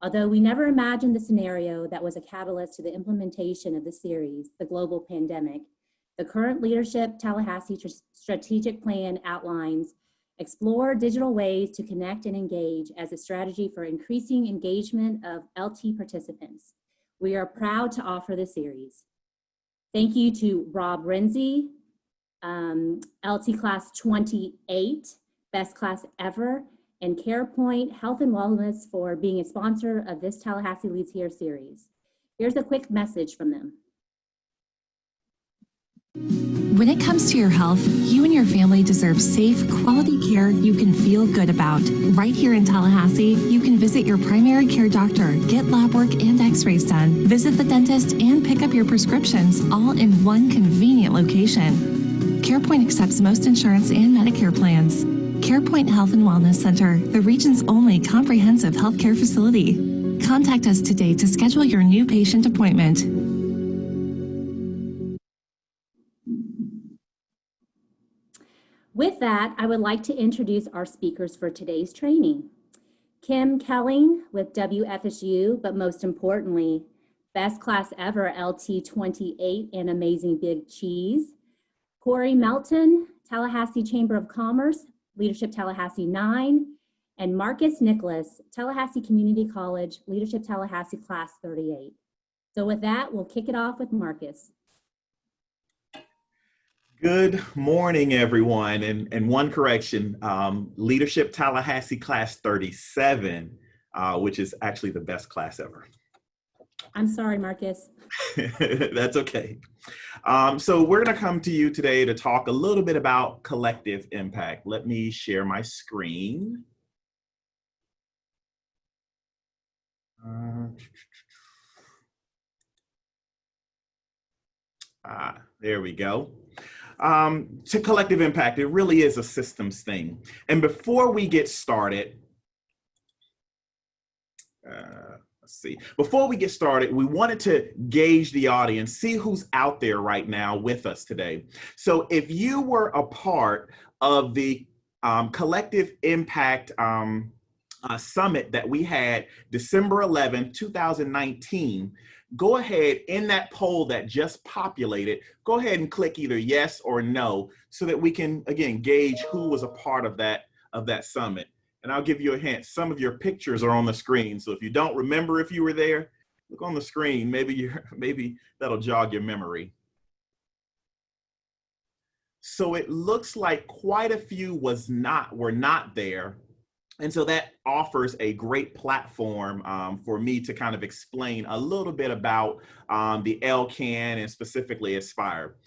Although we never imagined the scenario that was a catalyst to the implementation of the series, the global pandemic, the current leadership Tallahassee strategic plan outlines explore digital ways to connect and engage as a strategy for increasing engagement of LT participants. We are proud to offer the series. Thank you to Rob Renzi, LT Class 28, Best Class Ever, and CarePoint Health and Wellness for being a sponsor of this Tallahassee Leads Here series. Here's a quick message from them. When it comes to your health, you and your family deserve safe, quality care you can feel good about. Right here in Tallahassee, you can visit your primary care doctor, get lab work and x-rays done, visit the dentist, and pick up your prescriptions all in one convenient location. CarePoint accepts most insurance and Medicare plans. CarePoint Health and Wellness Center, the region's only comprehensive healthcare facility. Contact us today to schedule your new patient appointment. With that, I would like to introduce our speakers for today's training. Kim Kelling with WFSU, but most importantly, Best Class Ever LT 28 and Amazing Big Cheese. Corrie Melton, Tallahassee Chamber of Commerce, Leadership Tallahassee 9, and Marcus Nicolas, Tallahassee Community College, Leadership Tallahassee Class 38. So with that, we'll kick it off with Marcus. Good morning, everyone. And one correction, Leadership Tallahassee Class 37, which is actually the best class ever. I'm sorry, Marcus. That's okay. So we're going to come to you today to talk a little bit about collective impact. Let me share my screen. There we go. To collective impact, it really is a systems thing. And before we get started, Before we get started, we wanted to gauge the audience, see who's out there right now with us today. So if you were a part of the Collective Impact Summit that we had December 11, 2019, go ahead in that poll that just populated, go ahead and click either yes or no so that we can, again, gauge who was a part of that summit. And I'll give you a hint. Some of your pictures are on the screen. So if you don't remember if you were there, look on the screen. Maybe that'll jog your memory. So it looks like quite a few were not there. And so that offers a great platform for me to kind of explain a little bit about the LCAN and specifically Aspire.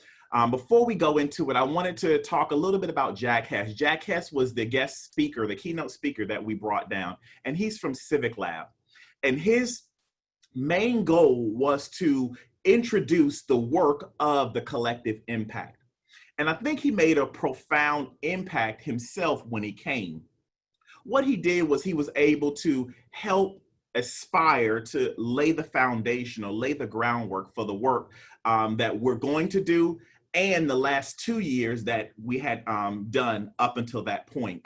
Before we go into it, I wanted to talk a little bit about Jack Hess. Jack Hess was the guest speaker, the keynote speaker that we brought down, and he's from Civic Lab. And his main goal was to introduce the work of the collective impact. And I think he made a profound impact himself when he came. What he did was he was able to help Aspire to lay the foundation or lay the groundwork for the work that we're going to do and the last 2 years that we had done up until that point.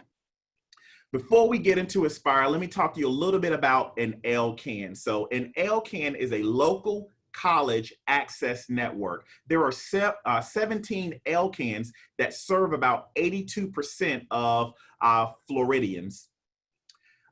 Before we get into Aspire, let me talk to you a little bit about an LCAN. So an LCAN is a local college access network. There are 17 LCANs that serve about 82% of Floridians.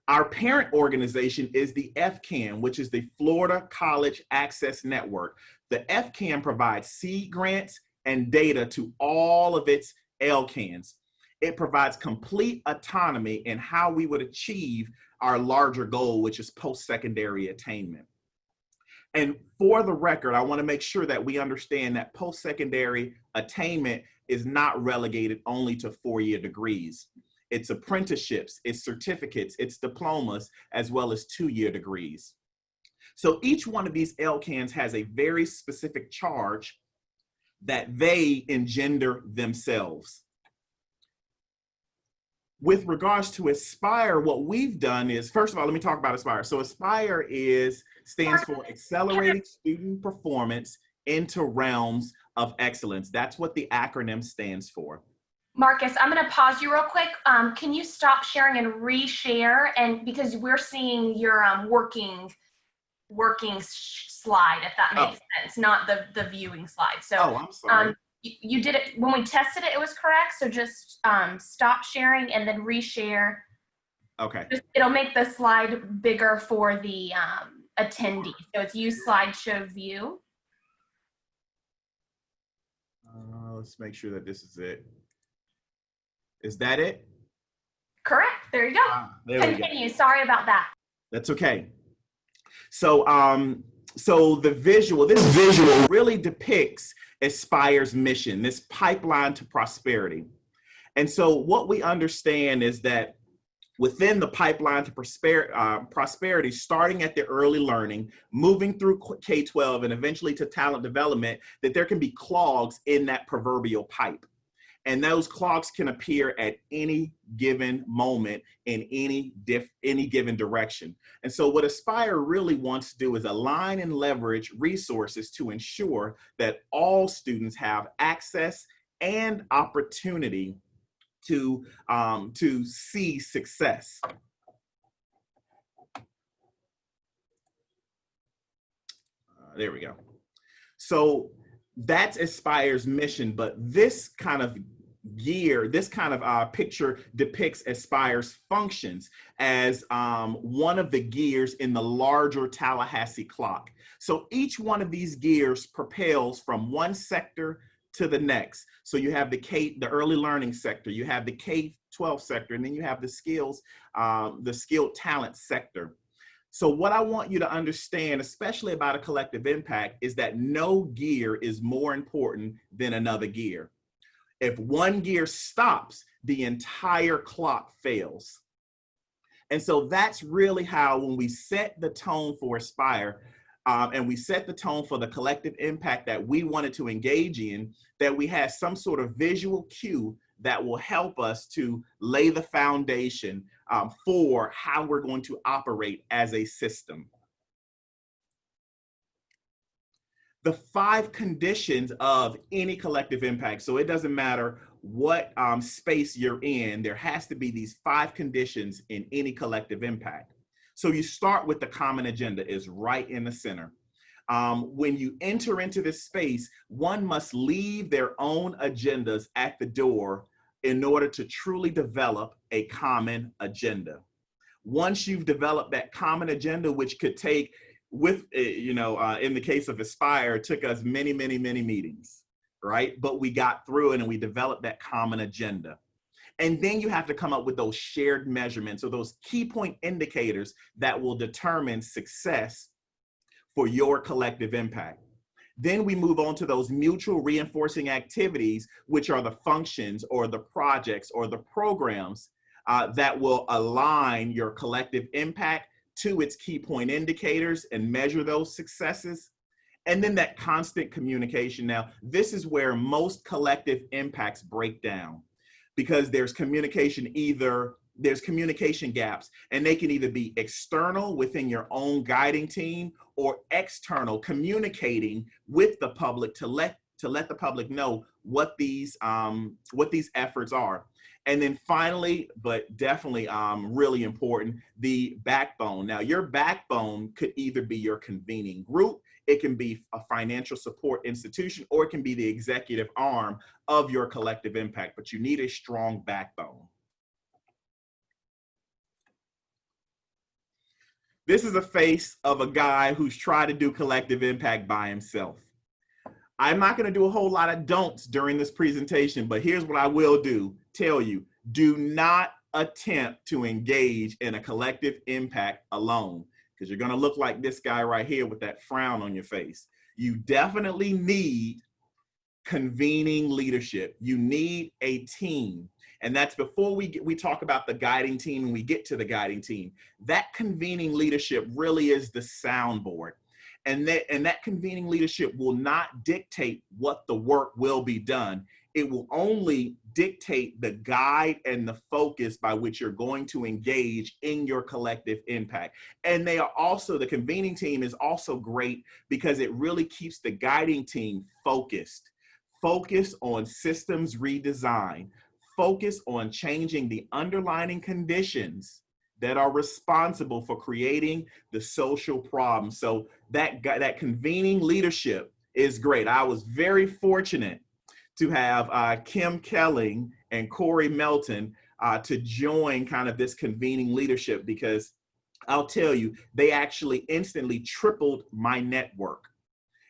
Our parent organization is the FCAN, which is the Florida College Access Network. The FCAN provides seed grants and data to all of its LCANs. It provides complete autonomy in how we would achieve our larger goal, which is post-secondary attainment. And for the record, I want to make sure that we understand that post-secondary attainment is not relegated only to 4-year degrees. It's apprenticeships, it's certificates, it's diplomas, as well as 2-year degrees. So each one of these LCANs has a very specific charge that they engender themselves. With regards to Aspire, what we've done is, first of all, let me talk about Aspire. So Aspire stands for Accelerating Student Performance into Realms of Excellence. That's what the acronym stands for. Marcus, I'm going to pause you real quick. Can you stop sharing and reshare? And because we're seeing your working slide, if that makes sense, not the viewing slide. So I'm sorry. You did it when we tested it, it was correct. So just stop sharing and then reshare. Okay. It'll make the slide bigger for the attendee. So it's use slideshow view. Let's make sure that this is it. Is that it? Correct. There you go. There Continue. we go. Sorry about that. That's okay. So, this visual really depicts Aspire's mission, this pipeline to prosperity. And so what we understand is that within the pipeline to prosperity, starting at the early learning, moving through K-12 and eventually to talent development, that there can be clogs in that proverbial pipe. And those clogs can appear at any given moment in any given direction. And so what Aspire really wants to do is align and leverage resources to ensure that all students have access and opportunity to see success. There we go. So that's Aspire's mission, but this kind of picture depicts Aspire's functions as one of the gears in the larger Tallahassee clock. So each one of these gears propels from one sector to the next. So you have the early learning sector, you have the K-12 sector, and then you have the skilled talent sector. So what I want you to understand, especially about a collective impact, is that no gear is more important than another gear. If one gear stops, the entire clock fails. And so that's really how, when we set the tone for Aspire, and we set the tone for the collective impact that we wanted to engage in, that we had some sort of visual cue that will help us to lay the foundation for how we're going to operate as a system. The 5 conditions of any collective impact. So it doesn't matter what space you're in, there has to be these 5 conditions in any collective impact. So you start with the common agenda is right in the center. When you enter into this space, one must leave their own agendas at the door in order to truly develop a common agenda. Once you've developed that common agenda, which could take, in the case of Aspire, it took us many, many, many meetings, right? But we got through it and we developed that common agenda. And then you have to come up with those shared measurements or those key point indicators that will determine success for your collective impact. Then we move on to those mutual reinforcing activities, which are the functions or the projects or the programs that will align your collective impact to its key point indicators and measure those successes. And then that constant communication. Now, this is where most collective impacts break down, because there's communication gaps, and they can either be external within your own guiding team or external, communicating with the public to let the public know what these efforts are. And then finally, but definitely really important, the backbone. Now, your backbone could either be your convening group, it can be a financial support institution, or it can be the executive arm of your collective impact, but you need a strong backbone. This is a face of a guy who's tried to do collective impact by himself. I'm not going to do a whole lot of don'ts during this presentation, but here's what I will tell you, do not attempt to engage in a collective impact alone, because you're going to look like this guy right here with that frown on your face. You definitely need convening leadership. You need a team. And that's before we talk about the guiding team and we get to the guiding team. That convening leadership really is the soundboard. And that convening leadership will not dictate what the work will be done. It will only dictate the guide and the focus by which you're going to engage in your collective impact. And the convening team is also great because it really keeps the guiding team focused on systems redesign, focus on changing the underlying conditions that are responsible for creating the social problem. So that convening leadership is great. I was very fortunate to have Kim Kelling and Corrie Melton to join kind of this convening leadership, because I'll tell you, they actually instantly tripled my network.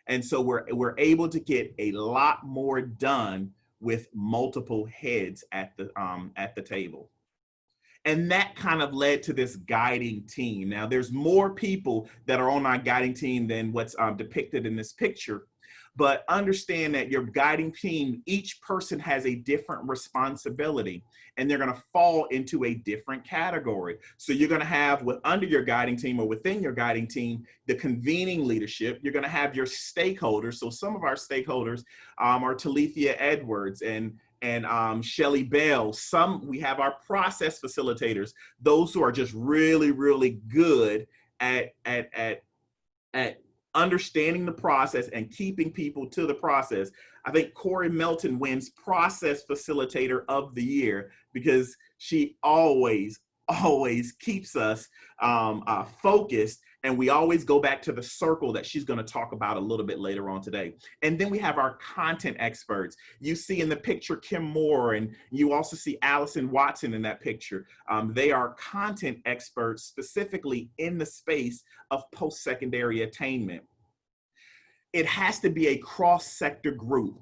And so we're able to get a lot more done with multiple heads at the table. And that kind of led to this guiding team. Now, there's more people that are on our guiding team than what's depicted in this picture. But understand that your guiding team, each person has a different responsibility, and they're going to fall into a different category. So you're going to have under your guiding team or within your guiding team, the convening leadership. You're going to have your stakeholders. So some of our stakeholders are Talithia Edwards and Shelly Bell. We have our process facilitators, those who are just really, really good at understanding the process and keeping people to the process. I think Corrie Melton wins Process Facilitator of the Year because she always keeps us focused, and we always go back to the circle that she's going to talk about a little bit later on today. And then we have our content experts. You see in the picture Kim Moore, and you also see Allison Watson in that picture. They are content experts specifically in the space of post-secondary attainment. It has to be a cross-sector group.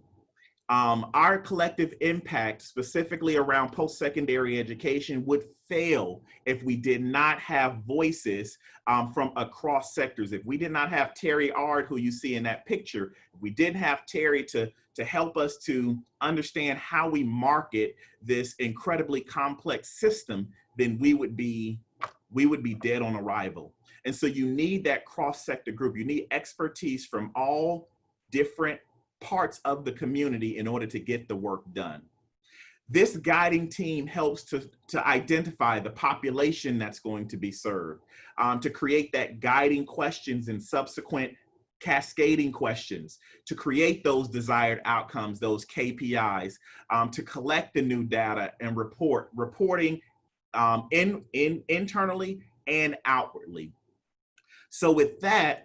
Our collective impact, specifically around post-secondary education, would fail if we did not have voices from across sectors. If we did not have Terry Ard, who you see in that picture, if we didn't have Terry to help us to understand how we market this incredibly complex system, then we would be dead on arrival. And so you need that cross-sector group. You need expertise from all different parts of the community in order to get the work done. This guiding team helps to identify the population that's going to be served, to create that guiding questions and subsequent cascading questions, to create those desired outcomes, those KPIs, to collect the new data and reporting internally and outwardly. So with that,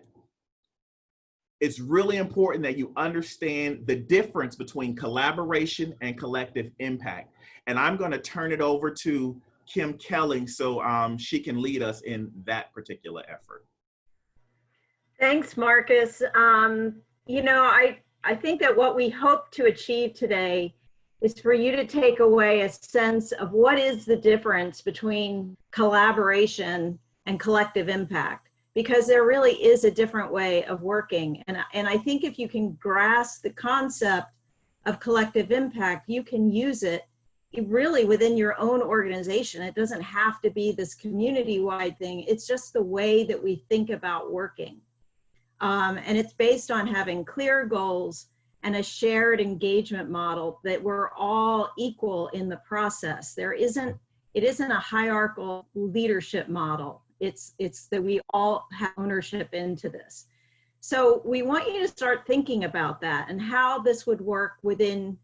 it's really important that you understand the difference between collaboration and collective impact. And I'm going to turn it over to Kim Kelling so she can lead us in that particular effort. Thanks, Marcus. You know, I think that what we hope to achieve today is for you to take away a sense of what is the difference between collaboration and collective impact, because there really is a different way of working. And I think if you can grasp the concept of collective impact, you can use it really within your own organization. It doesn't have to be this community-wide thing. It's just the way that we think about working. And it's based on having clear goals and a shared engagement model that we're all equal in the process. It isn't a hierarchical leadership model. It's that we all have ownership into this. So we want you to start thinking about that and how this would work within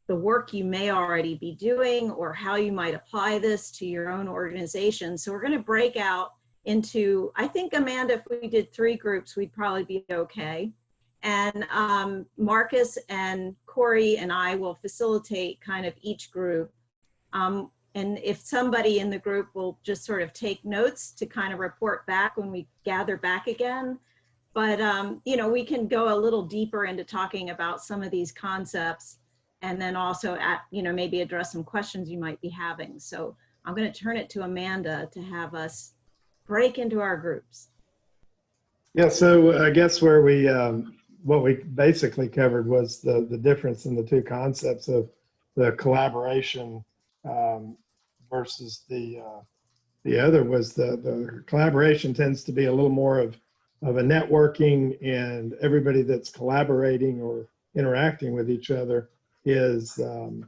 the work you may already be doing, or how you might apply this to your own organization. So we're going to break out into, I think, Amanda, if we did 3 groups, we'd probably be okay. And Marcus and Corrie and I will facilitate kind of each group. And if somebody in the group will just sort of take notes to kind of report back when we gather back again. But, you know, we can go a little deeper into talking about some of these concepts, and then also maybe address some questions you might be having. So I'm going to turn it to Amanda to have us break into our groups. Yeah, so I guess where what we basically covered was the difference in the 2 concepts of the collaboration versus the other was the collaboration tends to be a little more of a networking, and everybody that's collaborating or interacting with each other can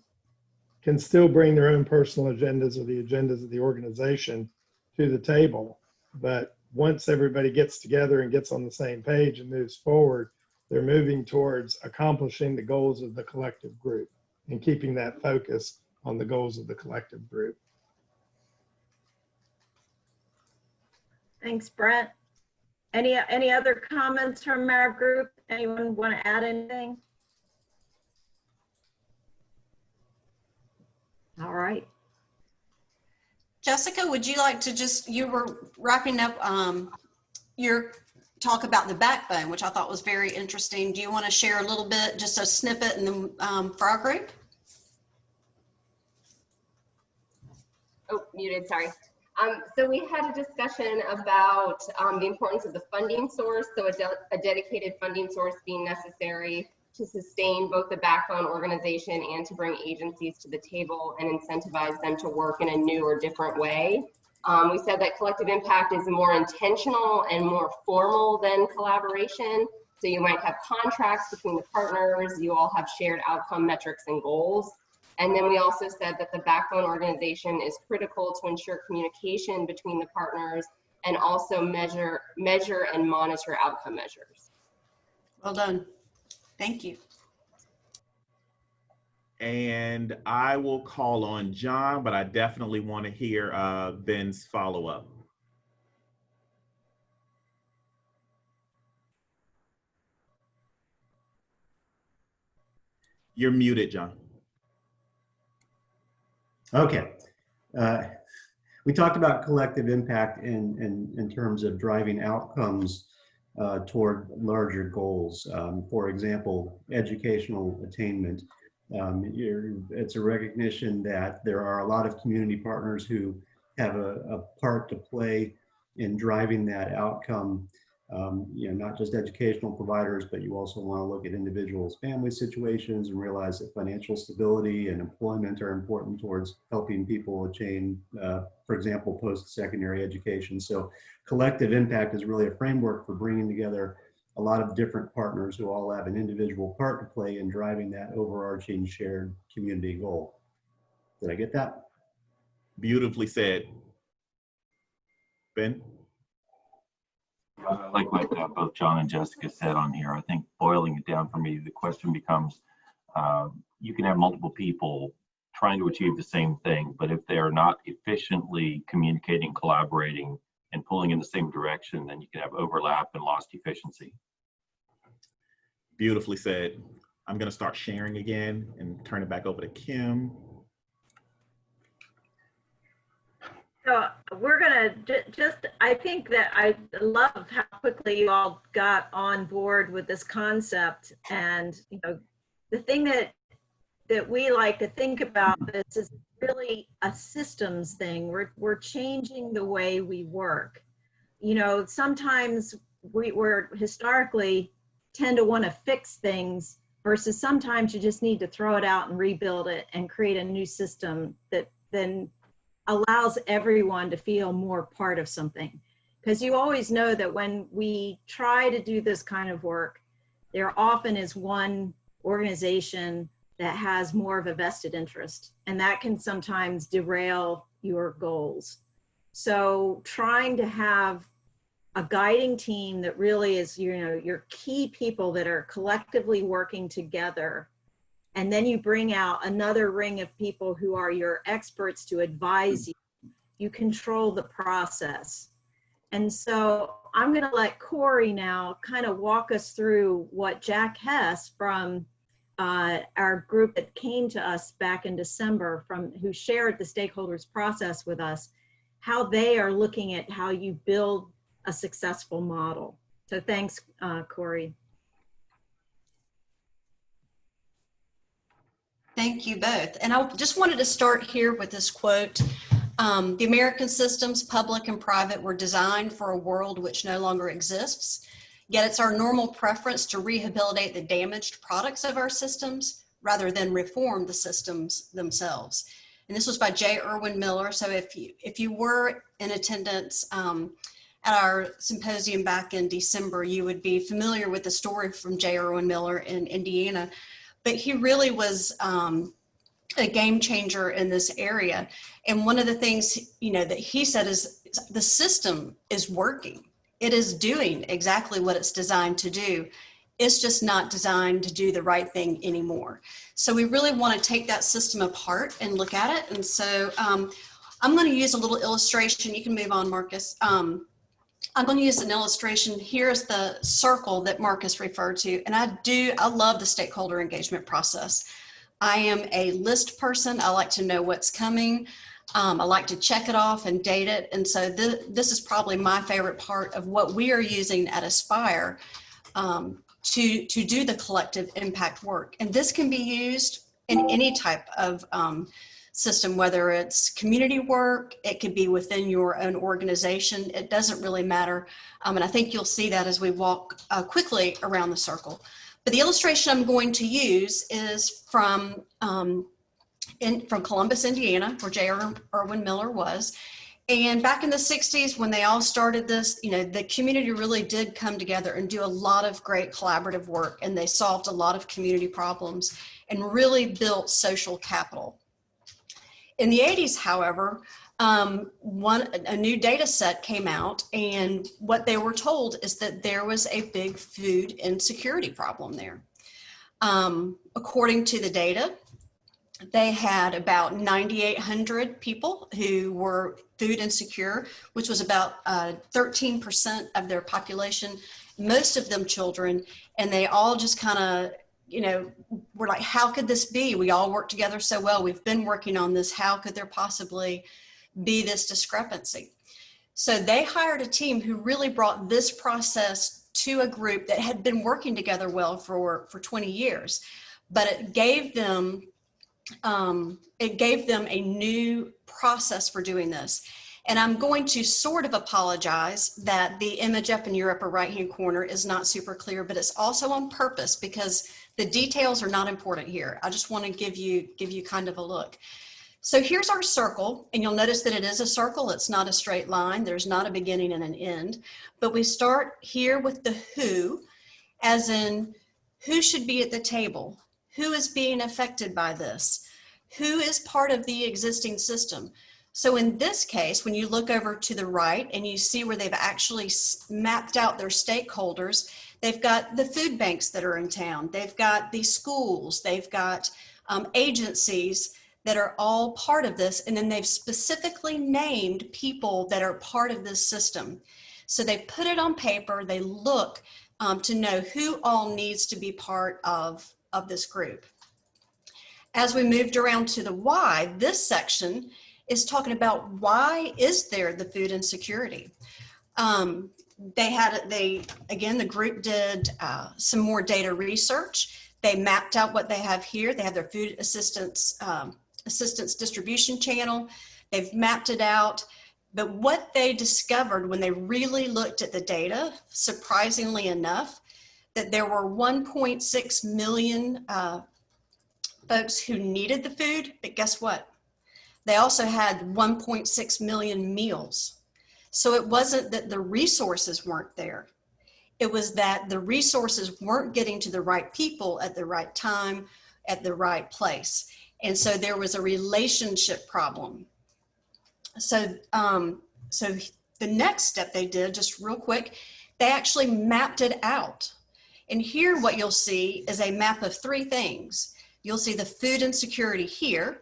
still bring their own personal agendas or the agendas of the organization to the table. But once everybody gets together and gets on the same page and moves forward, they're moving towards accomplishing the goals of the collective group and keeping that focus on the goals of the collective group. Thanks, Brent. Any other comments from our group? Anyone want to add anything? All right. Jessica, would you like to you were wrapping up your talk about the backbone, which I thought was very interesting. Do you want to share a little bit, just a snippet and then for our group? Oh, muted, sorry. So we had a discussion about the importance of the funding source, so a dedicated funding source being necessary to sustain both the backbone organization and to bring agencies to the table and incentivize them to work in a new or different way. We said that collective impact is more intentional and more formal than collaboration. So you might have contracts between the partners, you all have shared outcome metrics and goals. And then we also said that the backbone organization is critical to ensure communication between the partners and also measure and monitor outcome measures. Well done. Thank you. And I will call on John, but I definitely want to hear Ben's follow-up. You're muted, John. Okay. We talked about collective impact in terms of driving outcomes toward larger goals. For example, educational attainment. It's a recognition that there are a lot of community partners who have a part to play in driving that outcome. Not just educational providers, but you also want to look at individuals' family situations and realize that financial stability and employment are important towards helping people attain, for example, post-secondary education. So collective impact is really a framework for bringing together a lot of different partners who all have an individual part to play in driving that overarching shared community goal. Did I get that? Beautifully said. Ben? I like what both John and Jessica said on here. I think boiling it down for me, the question becomes, you can have multiple people trying to achieve the same thing, but if they're not efficiently communicating, collaborating, and pulling in the same direction, then you can have overlap and lost efficiency. Beautifully said. I'm going to start sharing again and turn it back over to Kim. So we're gonna I think that I love how quickly you all got on board with this concept. And the thing that we like to think about this is really a systems thing. We're changing the way we work. Sometimes we're historically tend to want to fix things versus sometimes you just need to throw it out and rebuild it and create a new system that then allows everyone to feel more part of something. Because you always know that when we try to do this kind of work, there often is one organization that has more of a vested interest, and that can sometimes derail your goals. So trying to have a guiding team that really is, your key people that are collectively working together. And then you bring out another ring of people who are your experts to advise you. You control the process. And so I'm going to let Corrie now kind of walk us through what Jack Hess from our group that came to us back in December, who shared the stakeholders process with us, how they are looking at how you build a successful model. So thanks, Corrie. Thank you both. And I just wanted to start here with this quote. The American systems, public and private, were designed for a world which no longer exists. Yet it's our normal preference to rehabilitate the damaged products of our systems rather than reform the systems themselves. And this was by J. Irwin Miller. So if you were in attendance at our symposium back in December, you would be familiar with the story from J. Irwin Miller in Indiana. But he really was a game changer in this area. And one of the things, that he said is the system is working. It is doing exactly what it's designed to do. it's just not designed to do the right thing anymore. So we really want to take that system apart and look at it. And so I'm going to use a little illustration. You can move on, Marcus. I'm going to use an illustration. Here's the circle that Marcus referred to. And I love the stakeholder engagement process. I am a list person. I like to know what's coming. I like to check it off and date it. And so this is probably my favorite part of what we are using at Aspire to do the collective impact work. And this can be used in any type of system, whether it's community work, it could be within your own organization. It doesn't really matter. And I think you'll see that as we walk quickly around the circle. But the illustration I'm going to use is from Columbus, Indiana, where J. Irwin Miller was. And back in the 60s, when they all started this, the community really did come together and do a lot of great collaborative work. And they solved a lot of community problems and really built social capital. In the 80s, however, a new data set came out, and what they were told is that there was a big food insecurity problem there. According to the data, they had about 9,800 people who were food insecure, which was about 13% of their population, most of them children, and they all just kind of, we're like, how could this be? We all work together so well. We've been working on this. How could there possibly be this discrepancy? So they hired a team who really brought this process to a group that had been working together well for 20 years, but it gave them a new process for doing this. And I'm going to sort of apologize that the image up in your upper right-hand corner is not super clear, but it's also on purpose because the details are not important here. I just want to give you kind of a look. So here's our circle, and you'll notice that it is a circle. It's not a straight line. There's not a beginning and an end, but we start here with the who, as in who should be at the table, who is being affected by this, who is part of the existing system. So in this case, when you look over to the right and you see where they've actually mapped out their stakeholders, they've got the food banks that are in town, they've got the schools, they've got agencies that are all part of this, and then they've specifically named people that are part of this system. So they put it on paper, they look to know who all needs to be part of this group. As we moved around to the why, this section is talking about why is there the food insecurity. The group did some more data research. They mapped out what they have here. They have their food assistance distribution channel. They've mapped it out. But what they discovered when they really looked at the data, surprisingly enough, that there were 1.6 million folks who needed the food, but guess what? They also had 1.6 million meals. So it wasn't that the resources weren't there. It was that the resources weren't getting to the right people at the right time, at the right place. And so there was a relationship problem. So the next step they did, just real quick, they actually mapped it out. And here what you'll see is a map of three things. You'll see the food insecurity here.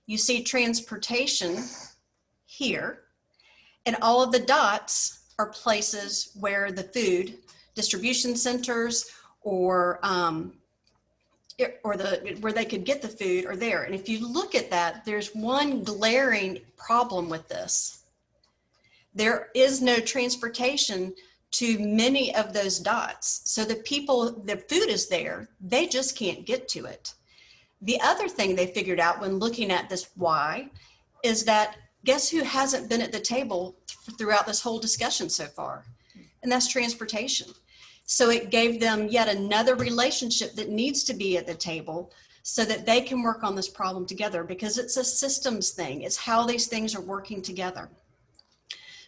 You see transportation here. And all of the dots are places where the food distribution centers or where they could get the food are there. And if you look at that, there's one glaring problem with this. There is no transportation to many of those dots. So the food is there, they just can't get to it. The other thing they figured out when looking at this why is that guess who hasn't been at the table throughout this whole discussion so far? And that's transportation. So it gave them yet another relationship that needs to be at the table so that they can work on this problem together, because it's a systems thing. It's how these things are working together.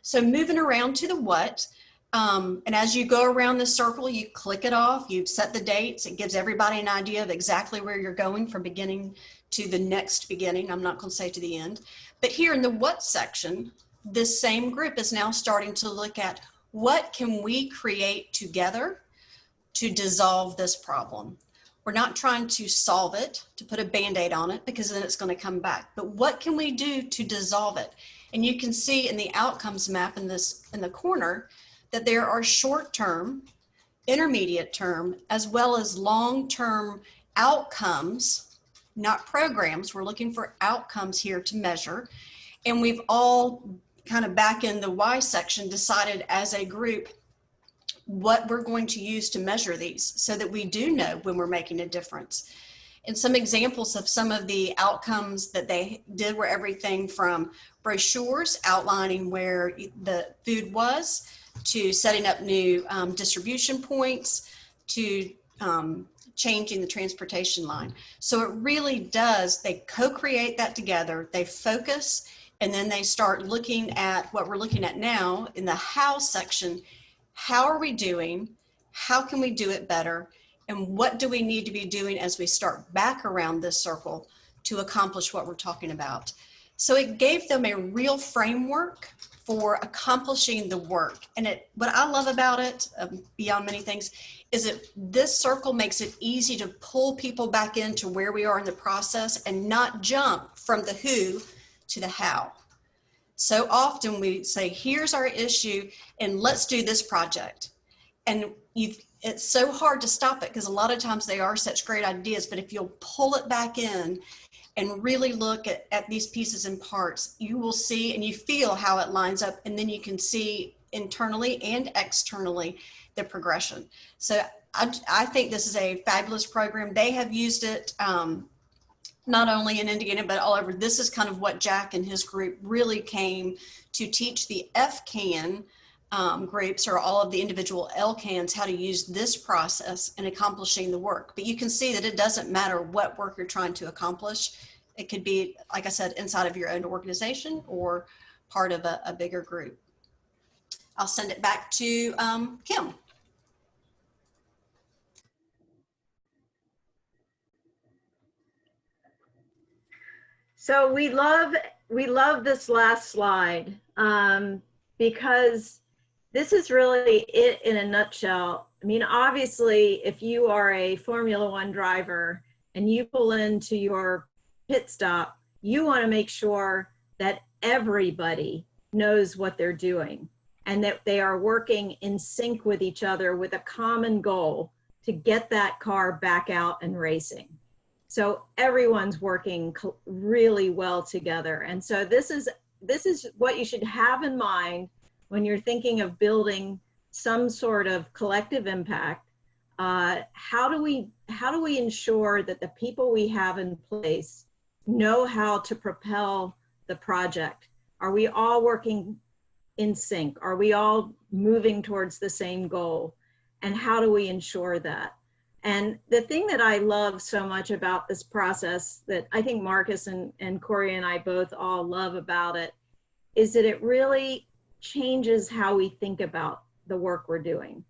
So moving around to the what, and as you go around the circle, you click it off, you set the dates. It gives everybody an idea of exactly where you're going from beginning to the next beginning. I'm not going to say to the end. But here in the what section, this same group is now starting to look at what can we create together to dissolve this problem. We're not trying to solve it, to put a Band-Aid on it, because then it's going to come back. But what can we do to dissolve it? And you can see in the outcomes map in the corner that there are short-term, intermediate term, as well as long-term outcomes, not programs. We're looking for outcomes here to measure. And we've all kind of back in the Y section decided as a group what we're going to use to measure these so that we do know when we're making a difference. And some examples of some of the outcomes that they did were everything from brochures outlining where the food was, to setting up new distribution points, to changing the transportation line. So it really does, they co-create that together, they focus, and then they start looking at what we're looking at now in the how section. How are we doing? How can we do it better? And what do we need to be doing as we start back around this circle to accomplish what we're talking about? So it gave them a real framework for accomplishing the work. And what I love about it, beyond many things, is that this circle makes it easy to pull people back into where we are in the process and not jump from the who to the how. So often we say, here's our issue and let's do this project. And it's so hard to stop it because a lot of times they are such great ideas, but if you'll pull it back in and really look at these pieces and parts, you will see and you feel how it lines up, and then you can see internally and externally the progression. So I think this is a fabulous program. They have used it not only in Indiana, but all over. This is kind of what Jack and his group really came to teach the FCAN groups, or all of the individual LCANs, how to use this process in accomplishing the work. But you can see that it doesn't matter what work you're trying to accomplish. It could be, like I said, inside of your own organization or part of a bigger group. I'll send it back to Kim. So we love this last slide because this is really it in a nutshell. I mean, obviously, if you are a Formula One driver and you pull into your pit stop, you want to make sure that everybody knows what they're doing and that they are working in sync with each other with a common goal to get that car back out and racing. So everyone's working really well together. And so this is what you should have in mind when you're thinking of building some sort of collective impact. How do we ensure that the people we have in place know how to propel the project? Are we all working in sync? Are we all moving towards the same goal? And how do we ensure that? And the thing that I love so much about this process, that I think Marcus and Corrie and I both all love about it, is that it really changes how we think about the work we're doing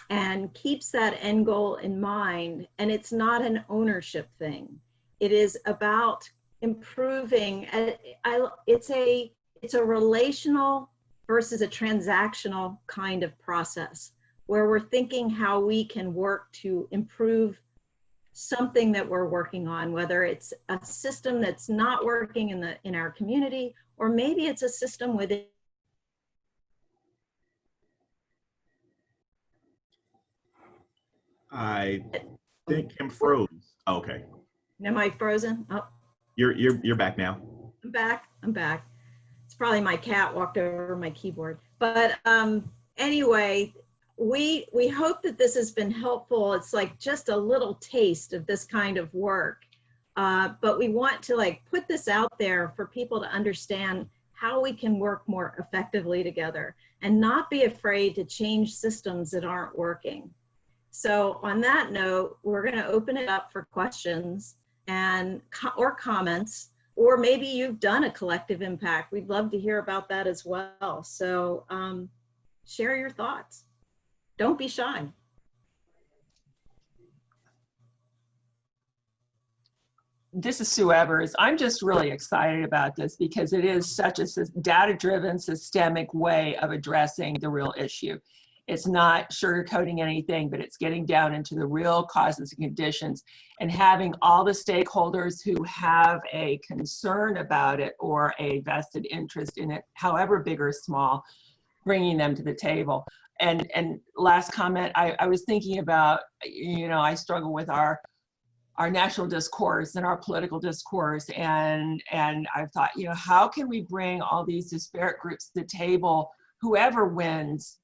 and keeps that end goal in mind. And it's not an ownership thing. It is about improving. It's a relational versus a transactional kind of process, where we're thinking how we can work to improve something that we're working on, whether it's a system that's not working in our community, or maybe it's a system within. I think Kim froze. Okay. Am I frozen? Oh, You're back now. I'm back. It's probably my cat walked over my keyboard. But anyway, we hope that this has been helpful. It's like just a little taste of this kind of work. But we want to put this out there for people to understand how we can work more effectively together and not be afraid to change systems that aren't working. So on that note, we're going to open it up for questions or comments, or maybe you've done a collective impact. We'd love to hear about that as well. So share your thoughts. Don't be shy. This is Sue Evers. I'm just really excited about this because it is such a data-driven, systemic way of addressing the real issue. It's not sugarcoating anything, but it's getting down into the real causes and conditions, and having all the stakeholders who have a concern about it or a vested interest in it, however big or small, bringing them to the table. And last comment, I was thinking about, I struggle with our national discourse and our political discourse, and I've thought, how can we bring all these disparate groups to the table? Whoever wins,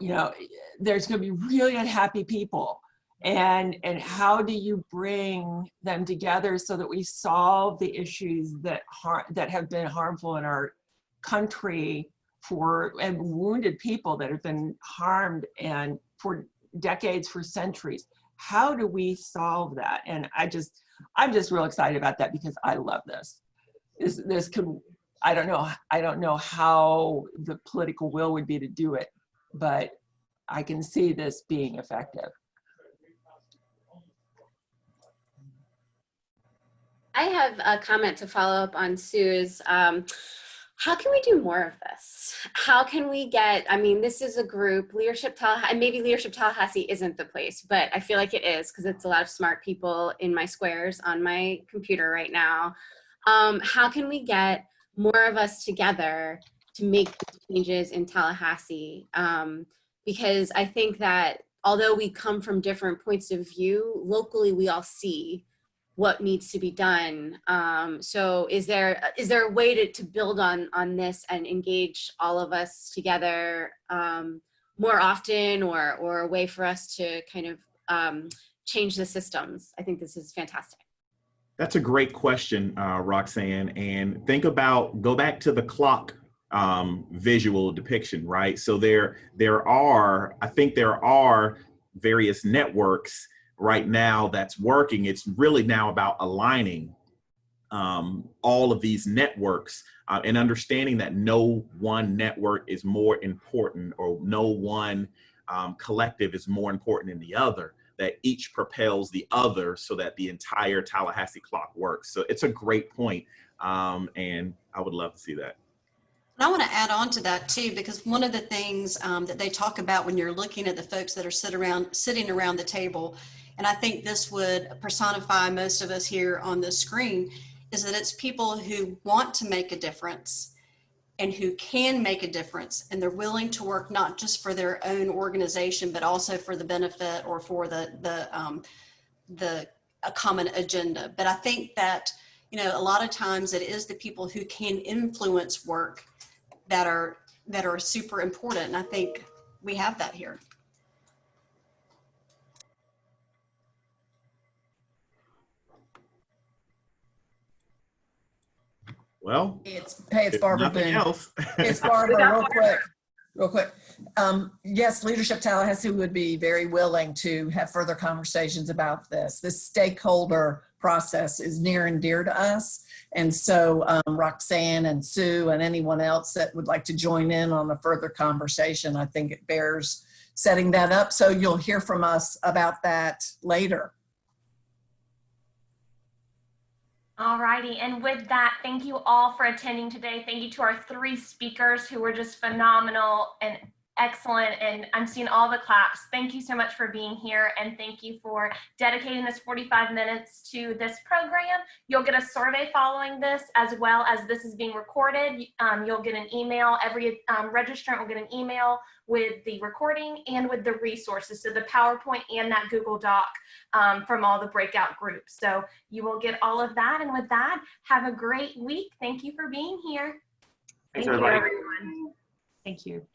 there's going to be really unhappy people, and how do you bring them together so that we solve the issues that have been harmful in our country and wounded people that have been harmed and for decades, for centuries? How do we solve that? And I'm just real excited about that, because I love this. This could, I don't know how the political will would be to do it, but I can see this being effective. I have a comment to follow up on Sue's. How can we do more of this? How can we get, this is a group, Leadership Tallahassee, and maybe Leadership Tallahassee isn't the place, but I feel like it is, because it's a lot of smart people in my squares on my computer right now. How can we get more of us together to make changes in Tallahassee? Because I think that although we come from different points of view, locally we all see what needs to be done. So is there a way to build on this and engage all of us together more often, or a way for us to kind of change the systems? I think this is fantastic. That's a great question, Roxanne. And go back to the clock visual depiction, right? So there are various networks right now that's working. It's really now about aligning all of these networks and understanding that no one network is more important, or no one collective is more important than the other, that each propels the other so that the entire Tallahassee clock works. So it's a great point, and I would love to see that. And I want to add on to that too, because one of the things that they talk about when you're looking at the folks that are sitting around the table, and I think this would personify most of us here on the screen, is that it's people who want to make a difference and who can make a difference, and they're willing to work not just for their own organization, but also for the benefit or for a common agenda. But I think that, a lot of times it is the people who can influence work that are super important. And I think we have that here. Well, it's Barbara Boone. It's Barbara, real quick. Yes, Leadership Tallahassee would be very willing to have further conversations about this. This stakeholder process is near and dear to us. And so Roxanne and Sue and anyone else that would like to join in on a further conversation, I think it bears setting that up. So you'll hear from us about that later. All righty, and with that, thank you all for attending today. Thank you to our 3 speakers who were just phenomenal and excellent, and I'm seeing all the claps. Thank you so much for being here, and thank you for dedicating this 45 minutes to this program. You'll get a survey following this, as well as this is being recorded. You'll get an email. Every registrant will get an email with the recording and with the resources, so the PowerPoint and that Google Doc from all the breakout groups. So you will get all of that, and with that, have a great week. Thank you for being here. Thanks, Thank you, everybody. everyone. Thank you.